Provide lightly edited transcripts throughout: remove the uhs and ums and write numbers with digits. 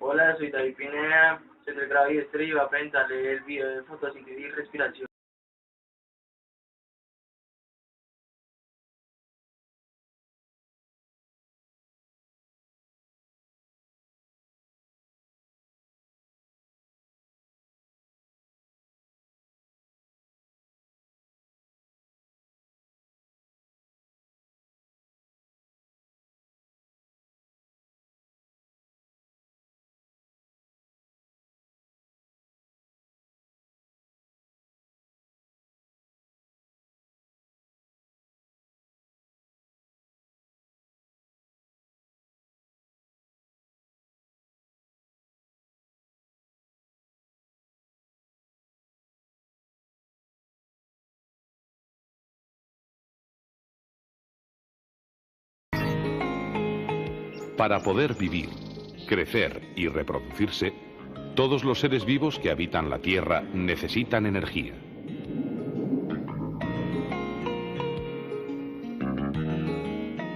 Hola, soy David Pineda, soy del grado de Estrella y voy a presentarle el video de fotosíntesis y respiración. Para poder vivir, crecer y reproducirse, todos los seres vivos que habitan la Tierra necesitan energía.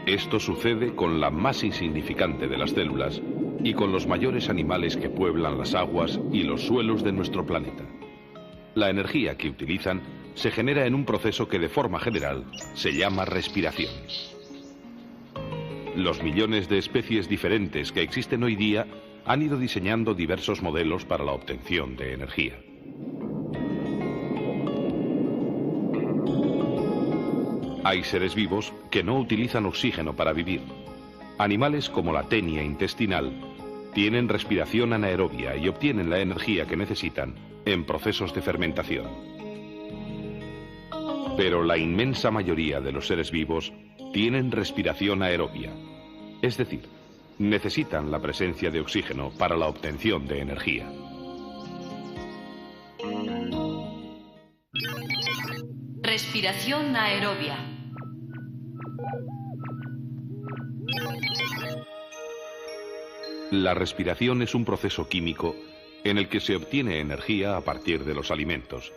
Esto sucede con la más insignificante de las células y con los mayores animales que pueblan las aguas y los suelos de nuestro planeta. La energía que utilizan se genera en un proceso que de forma general se llama respiración. Los millones de especies diferentes que existen hoy día han ido diseñando diversos modelos para la obtención de energía. Hay seres vivos que no utilizan oxígeno para vivir. Animales como la tenia intestinal tienen respiración anaerobia y obtienen la energía que necesitan en procesos de fermentación. Pero la inmensa mayoría de los seres vivos tienen respiración aerobia, es decir, necesitan la presencia de oxígeno para la obtención de energía. Respiración aerobia. La respiración es un proceso químico en el que se obtiene energía a partir de los alimentos.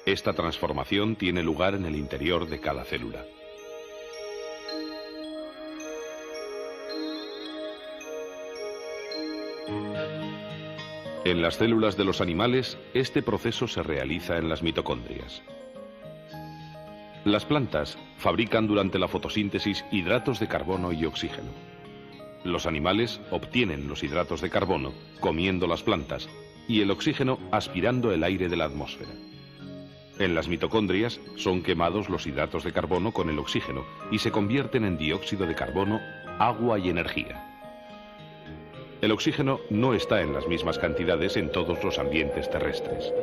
Esta transformación tiene lugar en el interior de cada célula. En las células de los animales, este proceso se realiza en las mitocondrias. Las plantas fabrican durante la fotosíntesis hidratos de carbono y oxígeno. Los animales obtienen los hidratos de carbono comiendo las plantas y el oxígeno aspirando el aire de la atmósfera. En las mitocondrias son quemados los hidratos de carbono con el oxígeno y se convierten en dióxido de carbono, agua y energía. El oxígeno no está en las mismas cantidades en todos los ambientes terrestres.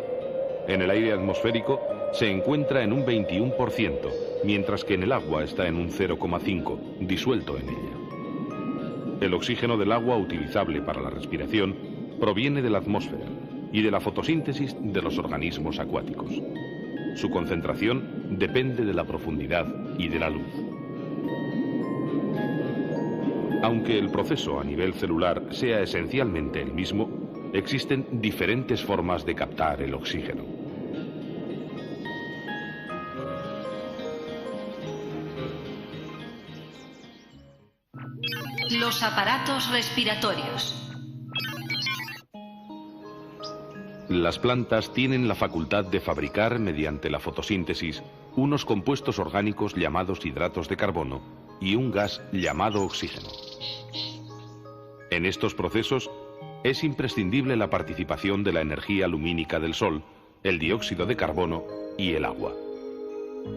En el aire atmosférico se encuentra en un 21%, mientras que en el agua está en un 0,5%, disuelto en ella. El oxígeno del agua utilizable para la respiración proviene de la atmósfera y de la fotosíntesis de los organismos acuáticos. Su concentración depende de la profundidad y de la luz. Aunque el proceso a nivel celular sea esencialmente el mismo, existen diferentes formas de captar el oxígeno. Los aparatos respiratorios. Las plantas tienen la facultad de fabricar, mediante la fotosíntesis, unos compuestos orgánicos llamados hidratos de carbono y un gas llamado oxígeno. En estos procesos es imprescindible la participación de la energía lumínica del Sol, el dióxido de carbono y el agua.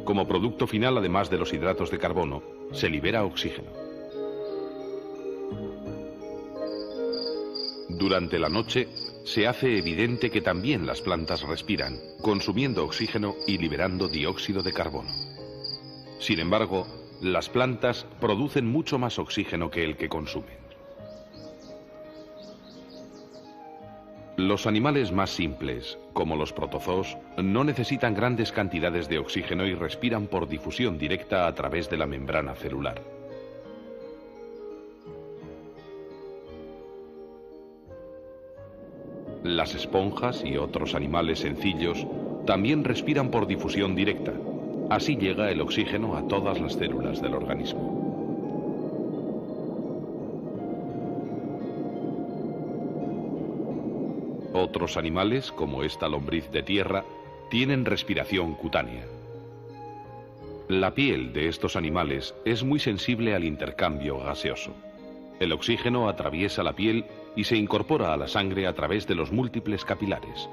Como producto final, además de los hidratos de carbono, se libera oxígeno. Durante la noche se hace evidente que también las plantas respiran, consumiendo oxígeno y liberando dióxido de carbono. Sin embargo, las plantas producen mucho más oxígeno que el que consumen. Los animales más simples, como los protozoos, no necesitan grandes cantidades de oxígeno y respiran por difusión directa a través de la membrana celular. Las esponjas y otros animales sencillos también respiran por difusión directa. Así llega el oxígeno a todas las células del organismo. Otros animales, como esta lombriz de tierra, tienen respiración cutánea. La piel de estos animales es muy sensible al intercambio gaseoso. El oxígeno atraviesa la piel y se incorpora a la sangre a través de los múltiples capilares.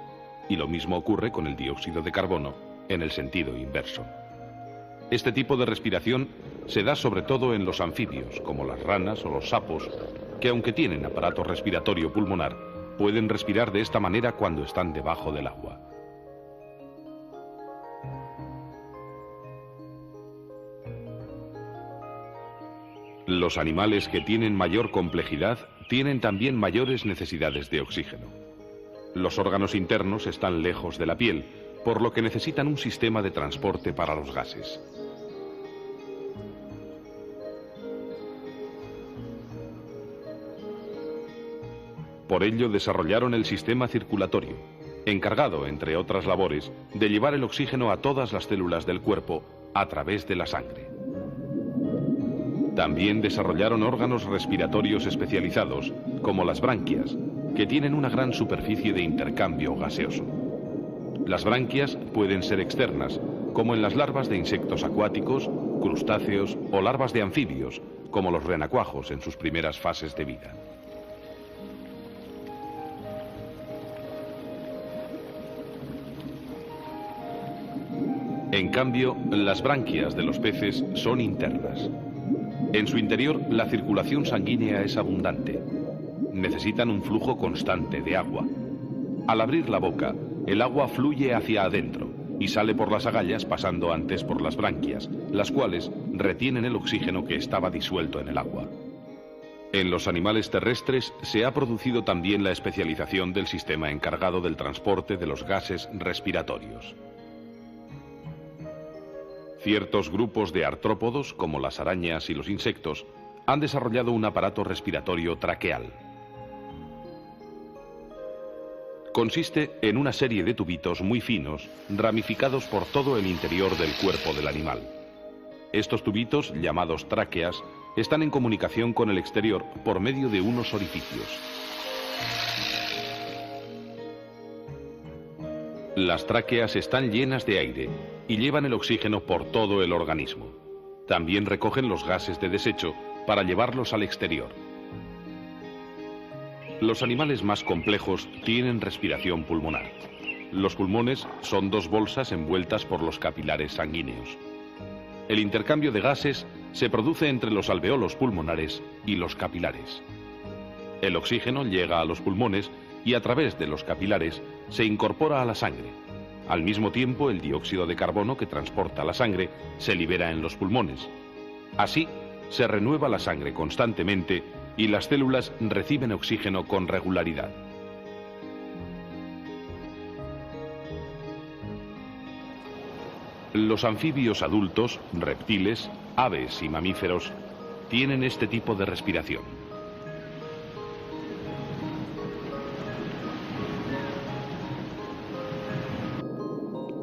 Y lo mismo ocurre con el dióxido de carbono en el sentido inverso. Este tipo de respiración se da sobre todo en los anfibios, como las ranas o los sapos, que aunque tienen aparato respiratorio pulmonar, pueden respirar de esta manera cuando están debajo del agua. Los animales que tienen mayor complejidad tienen también mayores necesidades de oxígeno. Los órganos internos están lejos de la piel, por lo que necesitan un sistema de transporte para los gases. Por ello desarrollaron el sistema circulatorio, encargado, entre otras labores, de llevar el oxígeno a todas las células del cuerpo a través de la sangre. También desarrollaron órganos respiratorios especializados, como las branquias, que tienen una gran superficie de intercambio gaseoso. Las branquias pueden ser externas, como en las larvas de insectos acuáticos, crustáceos o larvas de anfibios, como los renacuajos en sus primeras fases de vida. En cambio, las branquias de los peces son internas. En su interior, la circulación sanguínea es abundante. Necesitan un flujo constante de agua. Al abrir la boca, el agua fluye hacia adentro y sale por las agallas pasando antes por las branquias, las cuales retienen el oxígeno que estaba disuelto en el agua. En los animales terrestres se ha producido también la especialización del sistema encargado del transporte de los gases respiratorios. Ciertos grupos de artrópodos, como las arañas y los insectos, han desarrollado un aparato respiratorio traqueal. Consiste en una serie de tubitos muy finos, ramificados por todo el interior del cuerpo del animal. Estos tubitos, llamados tráqueas, están en comunicación con el exterior por medio de unos orificios. Las tráqueas están llenas de aire y llevan el oxígeno por todo el organismo. También recogen los gases de desecho para llevarlos al exterior. Los animales más complejos tienen respiración pulmonar. Los pulmones son dos bolsas envueltas por los capilares sanguíneos. El intercambio de gases se produce entre los alveolos pulmonares y los capilares. El oxígeno llega a los pulmones y a través de los capilares se incorpora a la sangre. Al mismo tiempo, el dióxido de carbono que transporta la sangre se libera en los pulmones. Así, se renueva la sangre constantemente y las células reciben oxígeno con regularidad. Los anfibios adultos, reptiles, aves y mamíferos tienen este tipo de respiración.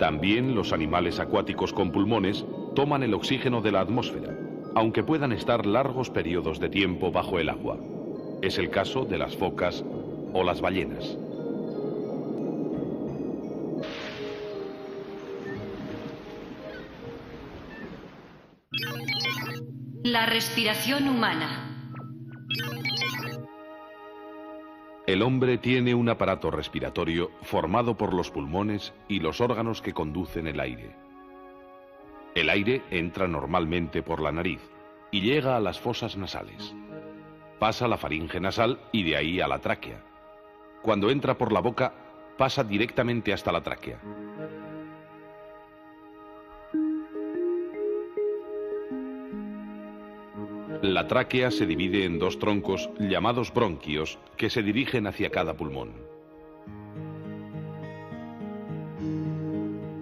También los animales acuáticos con pulmones toman el oxígeno de la atmósfera, aunque puedan estar largos periodos de tiempo bajo el agua. Es el caso de las focas o las ballenas. La respiración humana. El hombre tiene un aparato respiratorio formado por los pulmones y los órganos que conducen el aire. El aire entra normalmente por la nariz y llega a las fosas nasales. Pasa a la faringe nasal y de ahí a la tráquea. Cuando entra por la boca, pasa directamente hasta la tráquea. La tráquea se divide en dos troncos llamados bronquios que se dirigen hacia cada pulmón.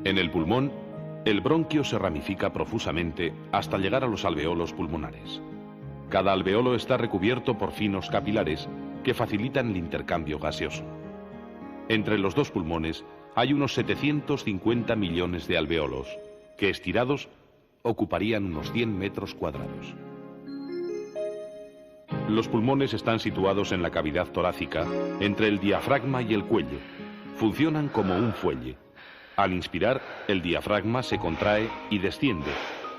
En el pulmón, el bronquio se ramifica profusamente hasta llegar a los alveolos pulmonares. Cada alveolo está recubierto por finos capilares que facilitan el intercambio gaseoso. Entre los dos pulmones hay unos 750 millones de alveolos, que estirados ocuparían unos 100 metros cuadrados. Los pulmones están situados en la cavidad torácica, entre el diafragma y el cuello. Funcionan como un fuelle. Al inspirar, el diafragma se contrae y desciende,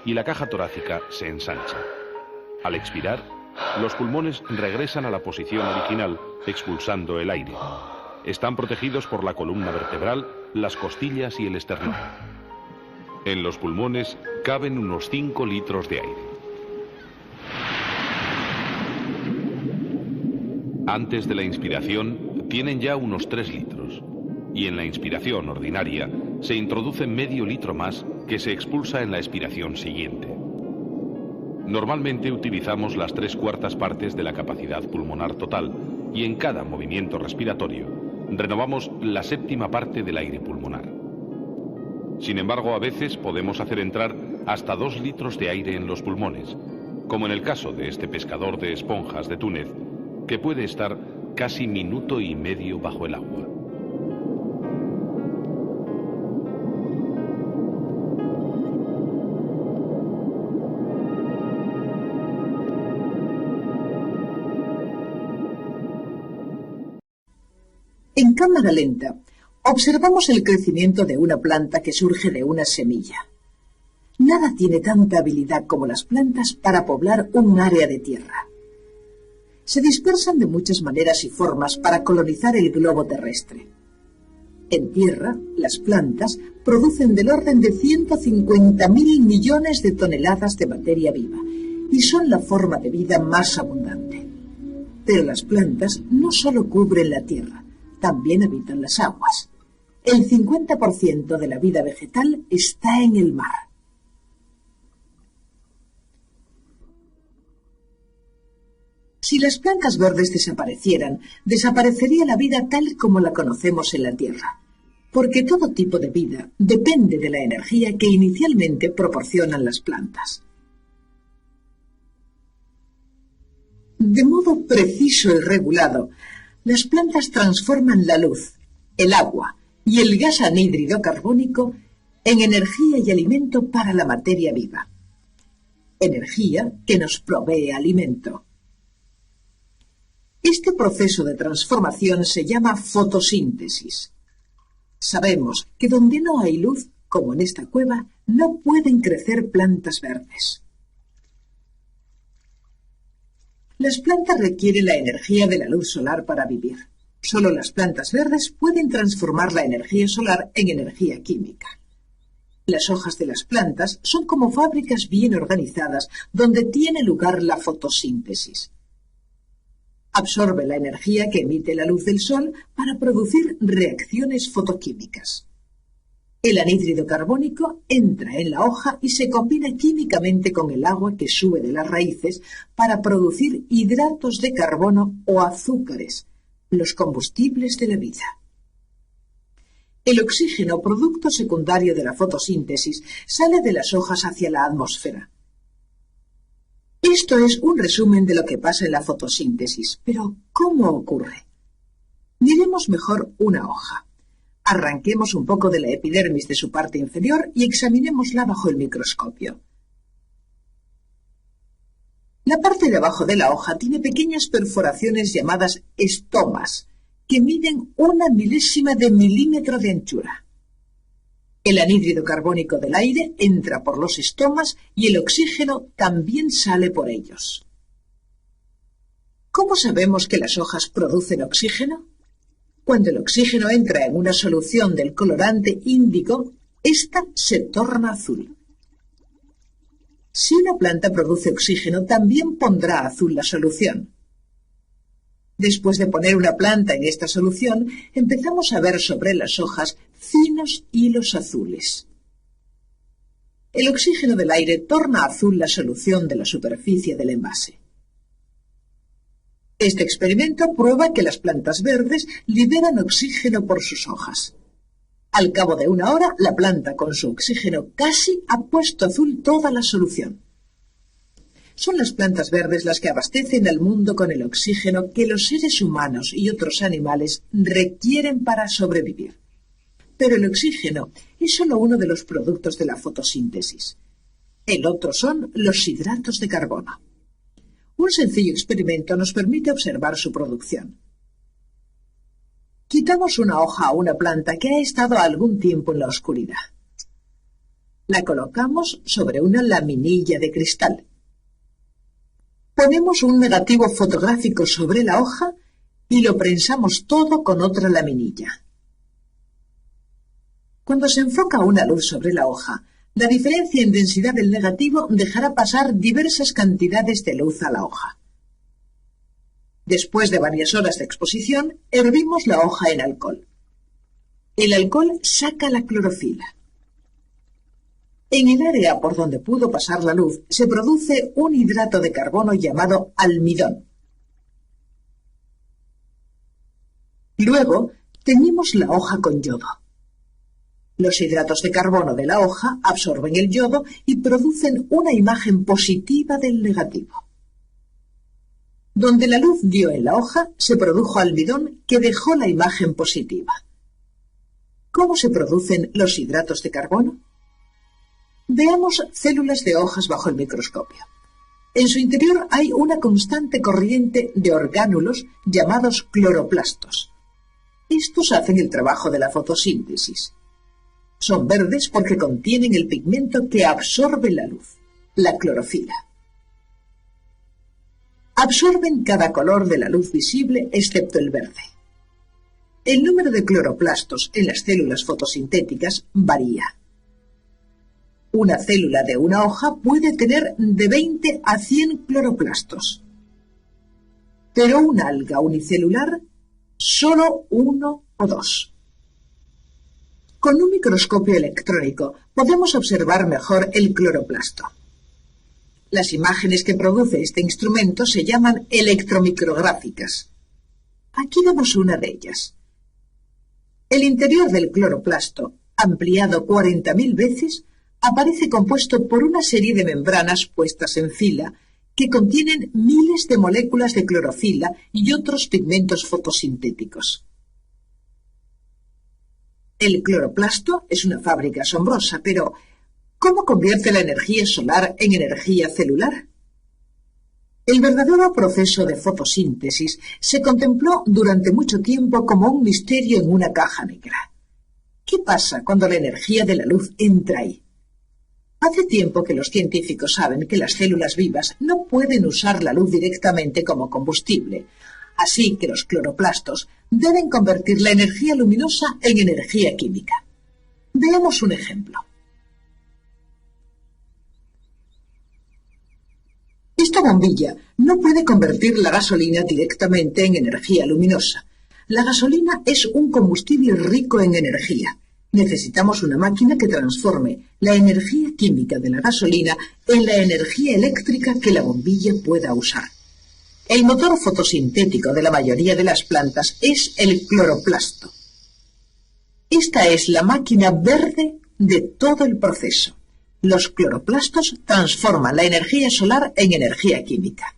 y la caja torácica se ensancha. Al expirar, los pulmones regresan a la posición original, expulsando el aire. Están protegidos por la columna vertebral, las costillas y el esternón. En los pulmones caben unos 5 litros de aire. Antes de la inspiración, tienen ya unos 3 litros. Y en la inspiración ordinaria, se introduce medio litro más que se expulsa en la expiración siguiente. Normalmente utilizamos las 3/4 partes de la capacidad pulmonar total y en cada movimiento respiratorio renovamos la 7ª parte del aire pulmonar. Sin embargo, a veces podemos hacer entrar hasta 2 litros de aire en los pulmones, como en el caso de este pescador de esponjas de Túnez, que puede estar casi 1,5 minutos bajo el agua. En cámara lenta, observamos el crecimiento de una planta que surge de una semilla. Nada tiene tanta habilidad como las plantas para poblar un área de tierra. Se dispersan de muchas maneras y formas para colonizar el globo terrestre. En tierra, las plantas producen del orden de 150.000 millones de toneladas de materia viva y son la forma de vida más abundante. Pero las plantas no solo cubren la tierra, también habitan las aguas. El 50% de la vida vegetal está en el mar. Si las plantas verdes desaparecieran, desaparecería la vida tal como la conocemos en la Tierra, porque todo tipo de vida depende de la energía que inicialmente proporcionan las plantas. De modo preciso y regulado, las plantas transforman la luz, el agua y el gas anhídrido carbónico en energía y alimento para la materia viva. Energía que nos provee alimento. Este proceso de transformación se llama fotosíntesis. Sabemos que donde no hay luz, como en esta cueva, no pueden crecer plantas verdes. Las plantas requieren la energía de la luz solar para vivir. Solo las plantas verdes pueden transformar la energía solar en energía química. Las hojas de las plantas son como fábricas bien organizadas donde tiene lugar la fotosíntesis. Absorbe la energía que emite la luz del sol para producir reacciones fotoquímicas. El anhídrido carbónico entra en la hoja y se combina químicamente con el agua que sube de las raíces para producir hidratos de carbono o azúcares, los combustibles de la vida. El oxígeno, producto secundario de la fotosíntesis, sale de las hojas hacia la atmósfera. Esto es un resumen de lo que pasa en la fotosíntesis, pero ¿cómo ocurre? Miremos mejor una hoja. Arranquemos un poco de la epidermis de su parte inferior y examinémosla bajo el microscopio. La parte de abajo de la hoja tiene pequeñas perforaciones llamadas estomas, que miden 1/1000 de milímetro de anchura. El anhídrido carbónico del aire entra por los estomas y el oxígeno también sale por ellos. ¿Cómo sabemos que las hojas producen oxígeno? Cuando el oxígeno entra en una solución del colorante índigo, ésta se torna azul. Si una planta produce oxígeno, también pondrá azul la solución. Después de poner una planta en esta solución, empezamos a ver sobre las hojas finos hilos azules. El oxígeno del aire torna azul la solución de la superficie del envase. Este experimento prueba que las plantas verdes liberan oxígeno por sus hojas. Al cabo de 1 hora, la planta con su oxígeno casi ha puesto azul toda la solución. Son las plantas verdes las que abastecen al mundo con el oxígeno que los seres humanos y otros animales requieren para sobrevivir. Pero el oxígeno es solo uno de los productos de la fotosíntesis. El otro son los hidratos de carbono. Un sencillo experimento nos permite observar su producción. Quitamos una hoja a una planta que ha estado algún tiempo en la oscuridad. La colocamos sobre una laminilla de cristal. Ponemos un negativo fotográfico sobre la hoja y lo prensamos todo con otra laminilla. Cuando se enfoca una luz sobre la hoja, la diferencia en densidad del negativo dejará pasar diversas cantidades de luz a la hoja. Después de varias horas de exposición, hervimos la hoja en alcohol. El alcohol saca la clorofila. En el área por donde pudo pasar la luz se produce un hidrato de carbono llamado almidón. Luego, teñimos la hoja con yodo. Los hidratos de carbono de la hoja absorben el yodo y producen una imagen positiva del negativo. Donde la luz dio en la hoja, se produjo almidón que dejó la imagen positiva. ¿Cómo se producen los hidratos de carbono? Veamos células de hojas bajo el microscopio. En su interior hay una constante corriente de orgánulos llamados cloroplastos. Estos hacen el trabajo de la fotosíntesis. Son verdes porque contienen el pigmento que absorbe la luz, la clorofila. Absorben cada color de la luz visible excepto el verde. El número de cloroplastos en las células fotosintéticas varía. Una célula de una hoja puede tener de 20 a 100 cloroplastos. Pero una alga unicelular, solo 1 o 2. Con un microscopio electrónico podemos observar mejor el cloroplasto. Las imágenes que produce este instrumento se llaman electromicrográficas. Aquí vemos una de ellas. El interior del cloroplasto, ampliado 40.000 veces, aparece compuesto por una serie de membranas puestas en fila que contienen miles de moléculas de clorofila y otros pigmentos fotosintéticos. El cloroplasto es una fábrica asombrosa, pero ¿cómo convierte la energía solar en energía celular? El verdadero proceso de fotosíntesis se contempló durante mucho tiempo como un misterio en una caja negra. ¿Qué pasa cuando la energía de la luz entra ahí? Hace tiempo que los científicos saben que las células vivas no pueden usar la luz directamente como combustible, así que los cloroplastos deben convertir la energía luminosa en energía química. Veamos un ejemplo. Esta bombilla no puede convertir la gasolina directamente en energía luminosa. La gasolina es un combustible rico en energía. Necesitamos una máquina que transforme la energía química de la gasolina en la energía eléctrica que la bombilla pueda usar. El motor fotosintético de la mayoría de las plantas es el cloroplasto. Esta es la máquina verde de todo el proceso. Los cloroplastos transforman la energía solar en energía química.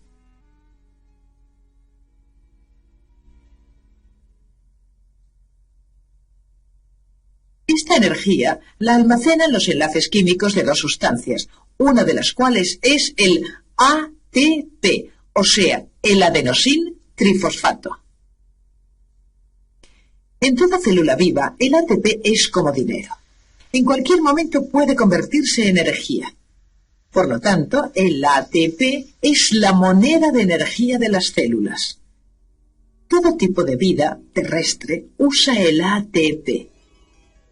Esta energía la almacenan los enlaces químicos de dos sustancias, una de las cuales es el ATP, o sea, el adenosin trifosfato. En toda célula viva, el ATP es como dinero. En cualquier momento puede convertirse en energía. Por lo tanto, el ATP es la moneda de energía de las células. Todo tipo de vida terrestre usa el ATP.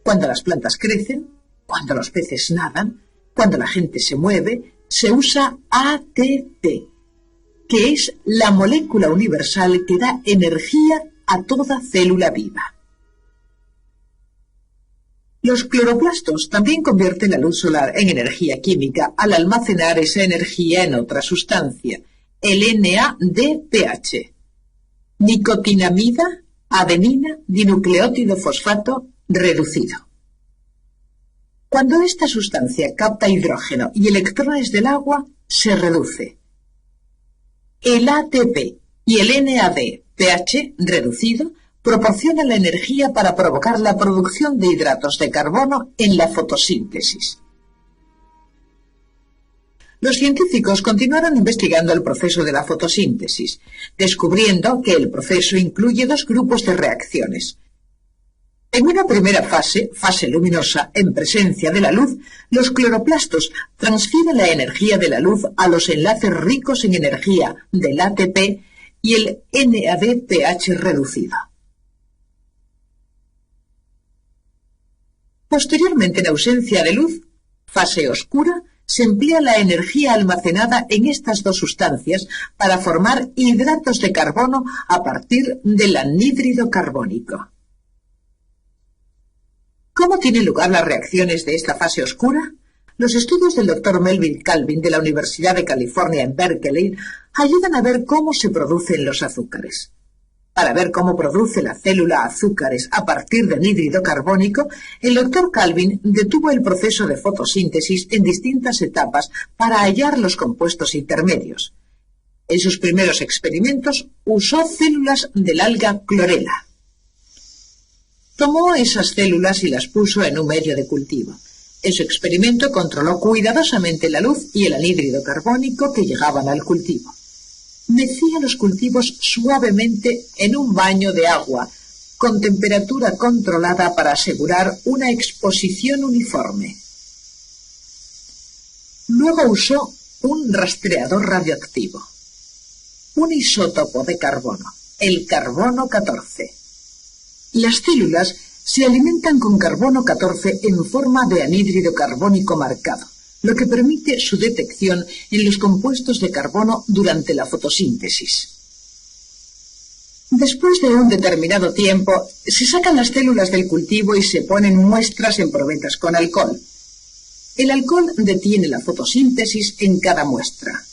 Cuando las plantas crecen, cuando los peces nadan, cuando la gente se mueve, se usa ATP, que es la molécula universal que da energía a toda célula viva. Los cloroplastos también convierten la luz solar en energía química al almacenar esa energía en otra sustancia, el NADPH. Nicotinamida, adenina, dinucleótido fosfato reducido. Cuando esta sustancia capta hidrógeno y electrones del agua, se reduce. El ATP y el NADPH reducido proporcionan la energía para provocar la producción de hidratos de carbono en la fotosíntesis. Los científicos continuaron investigando el proceso de la fotosíntesis, descubriendo que el proceso incluye dos grupos de reacciones. En una primera fase, fase luminosa, en presencia de la luz, los cloroplastos transfieren la energía de la luz a los enlaces ricos en energía del ATP y el NADPH reducido. Posteriormente, en ausencia de luz, fase oscura, se emplea la energía almacenada en estas dos sustancias para formar hidratos de carbono a partir del anhídrido carbónico. ¿Cómo tienen lugar las reacciones de esta fase oscura? Los estudios del Dr. Melvin Calvin de la Universidad de California en Berkeley ayudan a ver cómo se producen los azúcares. Para ver cómo produce la célula azúcares a partir de anhídrido carbónico, el Dr. Calvin detuvo el proceso de fotosíntesis en distintas etapas para hallar los compuestos intermedios. En sus primeros experimentos usó células del alga clorela. Tomó esas células y las puso en un medio de cultivo. En su experimento controló cuidadosamente la luz y el anhídrido carbónico que llegaban al cultivo. Mecía los cultivos suavemente en un baño de agua, con temperatura controlada para asegurar una exposición uniforme. Luego usó un rastreador radioactivo, un isótopo de carbono, el carbono 14. Las células se alimentan con carbono 14 en forma de anhídrido carbónico marcado, lo que permite su detección en los compuestos de carbono durante la fotosíntesis. Después de un determinado tiempo, se sacan las células del cultivo y se ponen muestras en probetas con alcohol. El alcohol detiene la fotosíntesis en cada muestra.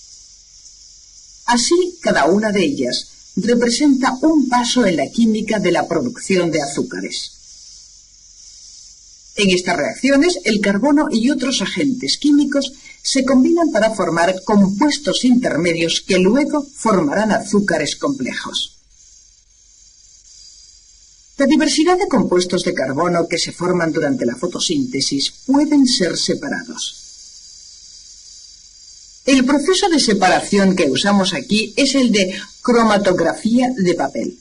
Así, cada una de ellas representa un paso en la química de la producción de azúcares. En estas reacciones, el carbono y otros agentes químicos se combinan para formar compuestos intermedios que luego formarán azúcares complejos. La diversidad de compuestos de carbono que se forman durante la fotosíntesis pueden ser separados. El proceso de separación que usamos aquí es el de cromatografía de papel.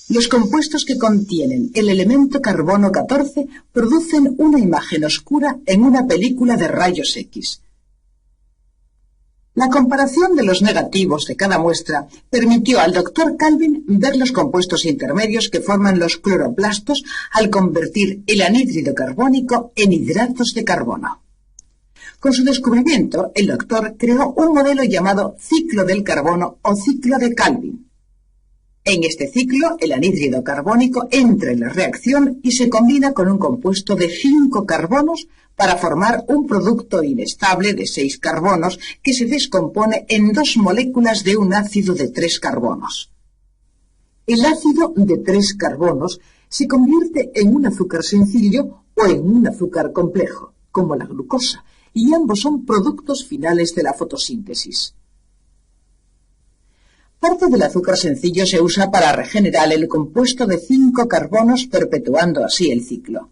Los compuestos que contienen el elemento carbono 14 producen una imagen oscura en una película de rayos X. La comparación de los negativos de cada muestra permitió al Dr. Calvin ver los compuestos intermedios que forman los cloroplastos al convertir el anhídrido carbónico en hidratos de carbono. Con su descubrimiento, el doctor creó un modelo llamado ciclo del carbono o ciclo de Calvin. En este ciclo, el anhídrido carbónico entra en la reacción y se combina con un compuesto de 5 carbonos para formar un producto inestable de 6 carbonos que se descompone en 2 moléculas de un ácido de 3 carbonos. El ácido de 3 carbonos se convierte en un azúcar sencillo o en un azúcar complejo, como la glucosa, y ambos son productos finales de la fotosíntesis. Parte del azúcar sencillo se usa para regenerar el compuesto de 5 carbonos, perpetuando así el ciclo.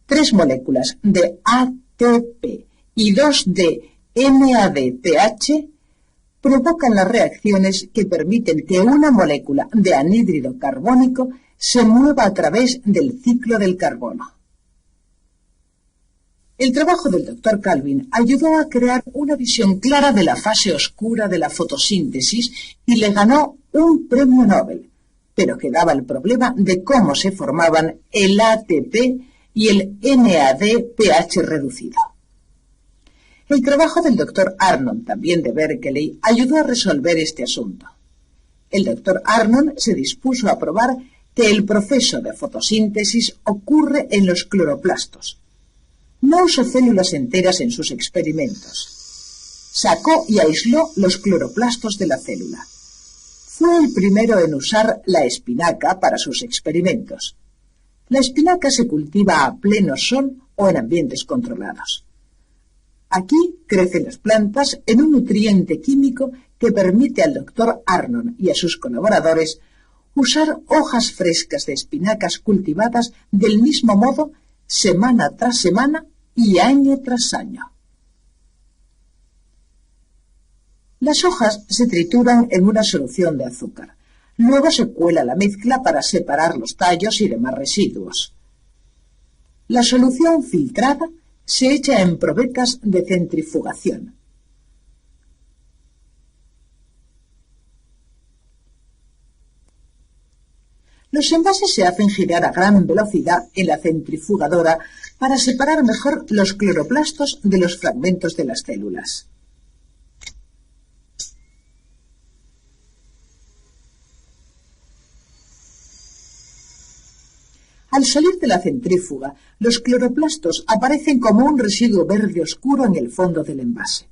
3 moléculas de ATP y 2 de NADPH provocan las reacciones que permiten que una molécula de anhídrido carbónico se mueva a través del ciclo del carbono. El trabajo del Dr. Calvin ayudó a crear una visión clara de la fase oscura de la fotosíntesis y le ganó un premio Nobel, pero quedaba el problema de cómo se formaban el ATP y el NADPH reducido. El trabajo del Dr. Arnold, también de Berkeley, ayudó a resolver este asunto. El Dr. Arnold se dispuso a probar que el proceso de fotosíntesis ocurre en los cloroplastos. No usó células enteras en sus experimentos. Sacó y aisló los cloroplastos de la célula. Fue el primero en usar la espinaca para sus experimentos. La espinaca se cultiva a pleno sol o en ambientes controlados. Aquí crecen las plantas en un nutriente químico que permite al Dr. Arnold y a sus colaboradores usar hojas frescas de espinacas cultivadas del mismo modo semana tras semana y año tras año. Las hojas se trituran en una solución de azúcar. Luego se cuela la mezcla para separar los tallos y demás residuos. La solución filtrada se echa en probecas de centrifugación. Los envases se hacen girar a gran velocidad en la centrifugadora para separar mejor los cloroplastos de los fragmentos de las células. Al salir de la centrífuga, los cloroplastos aparecen como un residuo verde oscuro en el fondo del envase.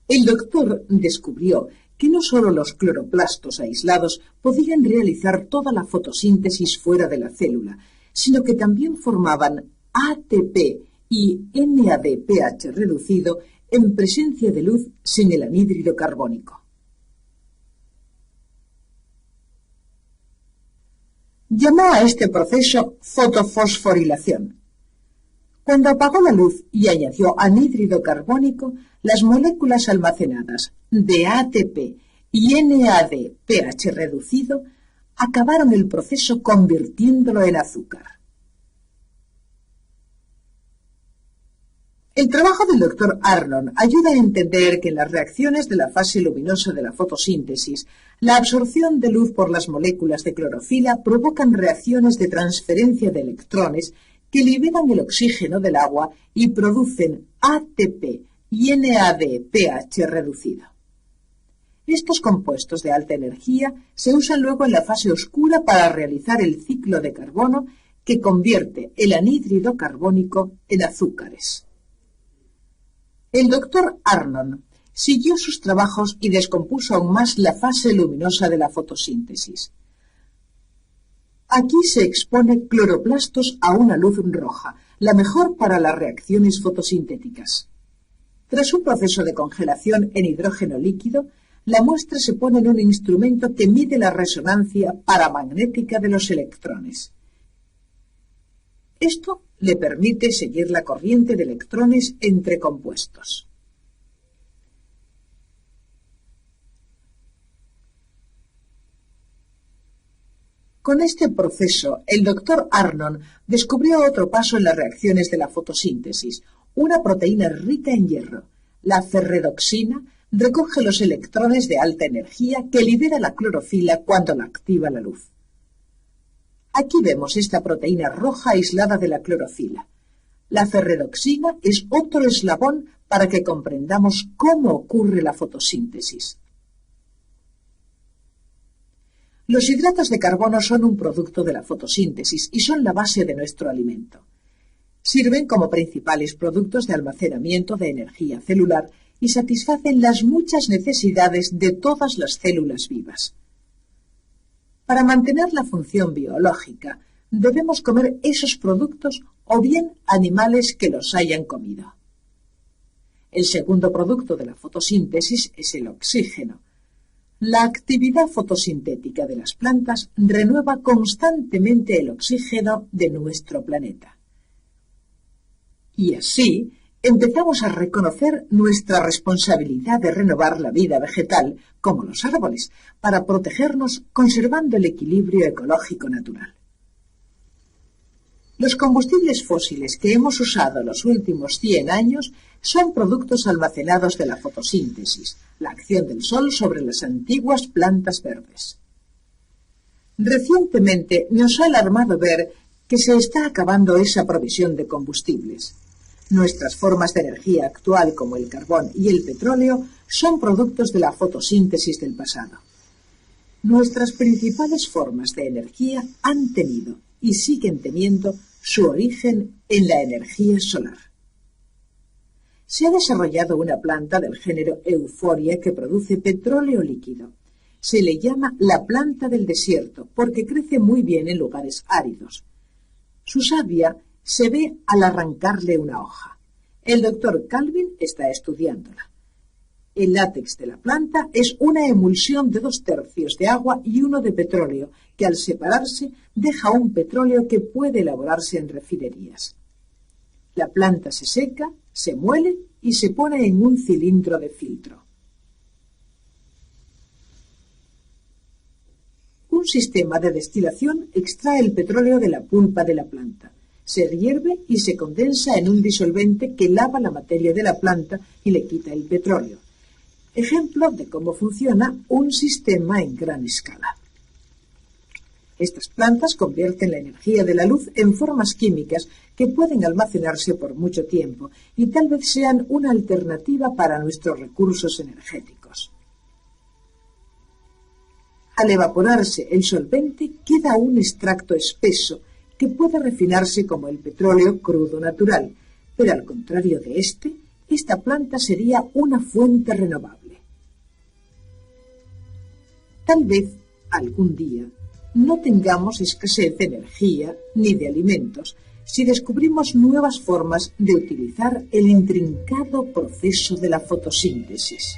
El doctor descubrió que no solo los cloroplastos aislados podían realizar toda la fotosíntesis fuera de la célula, sino que también formaban ATP y NADPH reducido en presencia de luz sin el anhídrido carbónico. Llamó a este proceso fotofosforilación. Cuando apagó la luz y añadió anhídrido carbónico, las moléculas almacenadas de ATP y NADPH reducido acabaron el proceso convirtiéndolo en azúcar. El trabajo del Dr. Arnon ayuda a entender que en las reacciones de la fase luminosa de la fotosíntesis, la absorción de luz por las moléculas de clorofila provocan reacciones de transferencia de electrones que liberan el oxígeno del agua y producen ATP y NADPH reducido. Estos compuestos de alta energía se usan luego en la fase oscura para realizar el ciclo de carbono que convierte el anhídrido carbónico en azúcares. El Dr. Arnon siguió sus trabajos y descompuso aún más la fase luminosa de la fotosíntesis. Aquí se expone cloroplastos a una luz roja, la mejor para las reacciones fotosintéticas. Tras un proceso de congelación en hidrógeno líquido, la muestra se pone en un instrumento que mide la resonancia paramagnética de los electrones. Esto le permite seguir la corriente de electrones entre compuestos. Con este proceso, el Dr. Arnon descubrió otro paso en las reacciones de la fotosíntesis. Una proteína rica en hierro, la ferredoxina, recoge los electrones de alta energía que libera la clorofila cuando la activa la luz. Aquí vemos esta proteína roja aislada de la clorofila. La ferredoxina es otro eslabón para que comprendamos cómo ocurre la fotosíntesis. Los hidratos de carbono son un producto de la fotosíntesis y son la base de nuestro alimento. Sirven como principales productos de almacenamiento de energía celular y satisfacen las muchas necesidades de todas las células vivas. Para mantener la función biológica, debemos comer esos productos o bien animales que los hayan comido. El segundo producto de la fotosíntesis es el oxígeno. La actividad fotosintética de las plantas renueva constantemente el oxígeno de nuestro planeta. Y así empezamos a reconocer nuestra responsabilidad de renovar la vida vegetal, como los árboles, para protegernos conservando el equilibrio ecológico natural. Los combustibles fósiles que hemos usado los últimos 100 años son productos almacenados de la fotosíntesis, la acción del sol sobre las antiguas plantas verdes. Recientemente nos ha alarmado ver que se está acabando esa provisión de combustibles. Nuestras formas de energía actual, como el carbón y el petróleo, son productos de la fotosíntesis del pasado. Nuestras principales formas de energía han tenido y siguen teniendo su origen en la energía solar. Se ha desarrollado una planta del género Euphorbia que produce petróleo líquido. Se le llama la planta del desierto porque crece muy bien en lugares áridos. Su savia se ve al arrancarle una hoja. El doctor Calvin está estudiándola. El látex de la planta es una emulsión de 2/3 de agua y 1 de petróleo, que al separarse deja un petróleo que puede elaborarse en refinerías. La planta se seca, se muele y se pone en un cilindro de filtro. Un sistema de destilación extrae el petróleo de la pulpa de la planta. Se hierve y se condensa en un disolvente que lava la materia de la planta y le quita el petróleo. Ejemplo de cómo funciona un sistema en gran escala. Estas plantas convierten la energía de la luz en formas químicas que pueden almacenarse por mucho tiempo y tal vez sean una alternativa para nuestros recursos energéticos. Al evaporarse el solvente queda un extracto espeso que puede refinarse como el petróleo crudo natural, pero al contrario de esta planta sería una fuente renovable. Tal vez algún día no tengamos escasez de energía ni de alimentos si descubrimos nuevas formas de utilizar el intrincado proceso de la fotosíntesis.